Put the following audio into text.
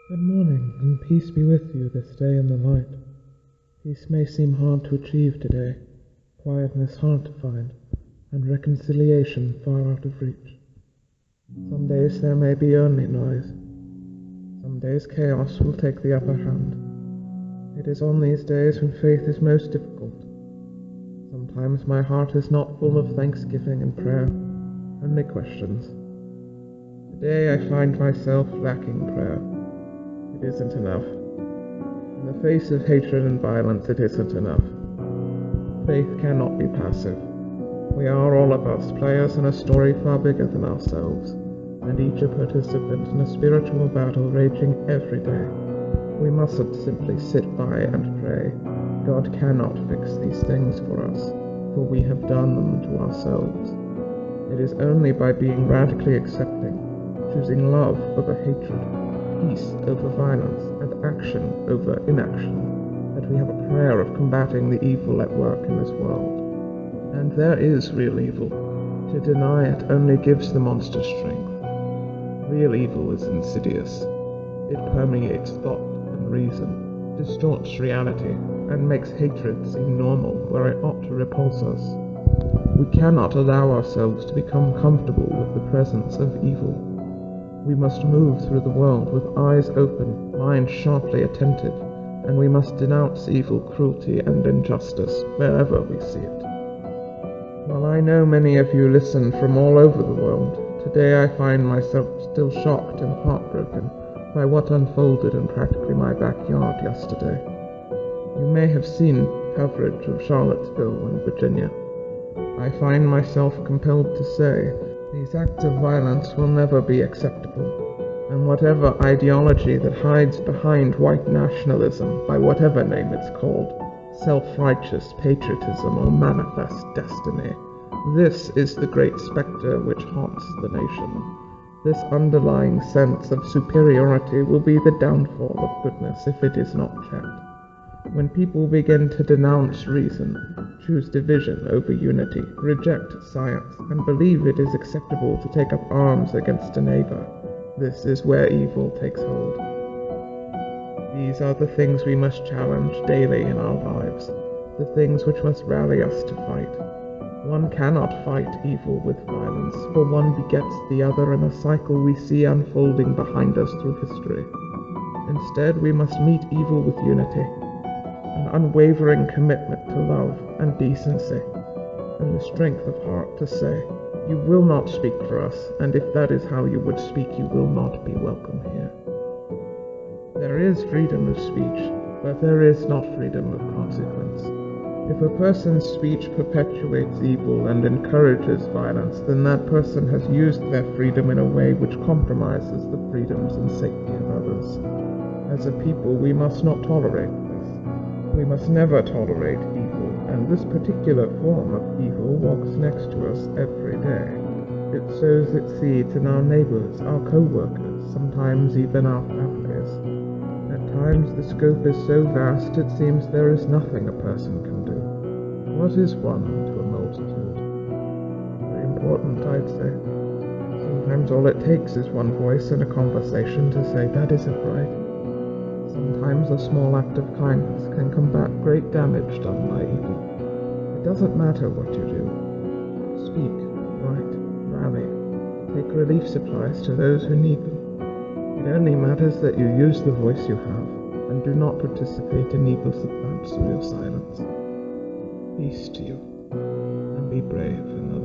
Good morning, and peace be with you this day in the light. Peace may seem hard to achieve today, quietness hard to find, and reconciliation far out of reach. Some days there may be only noise. Some days chaos will take the upper hand. It is on these days when faith is most difficult. Sometimes my heart is not full of thanksgiving and prayer, only questions. Today I find myself lacking prayer. It isn't enough. In the face of hatred and violence, it isn't enough. Faith cannot be passive. We are, all of us, players in a story far bigger than ourselves, and each a participant in a spiritual battle raging every day. We mustn't simply sit by and pray. God cannot fix these things for us, for we have done them to ourselves. It is only by being radically accepting, choosing love over hatred, peace over violence, and action over inaction, that we have a prayer of combating the evil at work in this world. And there is real evil. To deny it only gives the monster strength. Real evil is insidious. It permeates thought and reason, distorts reality, and makes hatred seem normal where it ought to repulse us. We cannot allow ourselves to become comfortable with the presence of evil. We must move through the world with eyes open, mind sharply attentive, and we must denounce evil, cruelty, and injustice wherever we see it. While I know many of you listen from all over the world, today I find myself still shocked and heartbroken by what unfolded in practically my backyard yesterday. You may have seen coverage of Charlottesville in Virginia. I find myself compelled to say, these acts of violence will never be acceptable, and whatever ideology that hides behind white nationalism, by whatever name it's called, self-righteous patriotism or manifest destiny, this is the great spectre which haunts the nation. This underlying sense of superiority will be the downfall of goodness if it is not checked. When people begin to denounce reason, choose division over unity, reject science, and believe it is acceptable to take up arms against a neighbor, this is where evil takes hold. These are the things we must challenge daily in our lives, the things which must rally us to fight. One cannot fight evil with violence, for one begets the other in a cycle we see unfolding behind us through history. Instead, we must meet evil with unity, an unwavering commitment to love and decency, and the strength of heart to say, you will not speak for us, and if that is how you would speak, you will not be welcome here. There is freedom of speech, but there is not freedom of consequence. If a person's speech perpetuates evil and encourages violence, then that person has used their freedom in a way which compromises the freedoms and safety of others. As a people, we must not tolerate this. We must never tolerate evil, and this particular form of evil walks next to us every day. It sows its seeds in our neighbors, our co-workers, sometimes even our families. At times the scope is so vast it seems there is nothing a person can do. What is one to a multitude? Very important, I'd say. Sometimes all it takes is one voice in a conversation to say, that isn't right. Sometimes a small act of kindness can combat great damage done by evil. It doesn't matter what you do. Speak, write, rally, take relief supplies to those who need them. It only matters that you use the voice you have, and do not participate in evil's advance through your silence. Peace to you, and be brave in the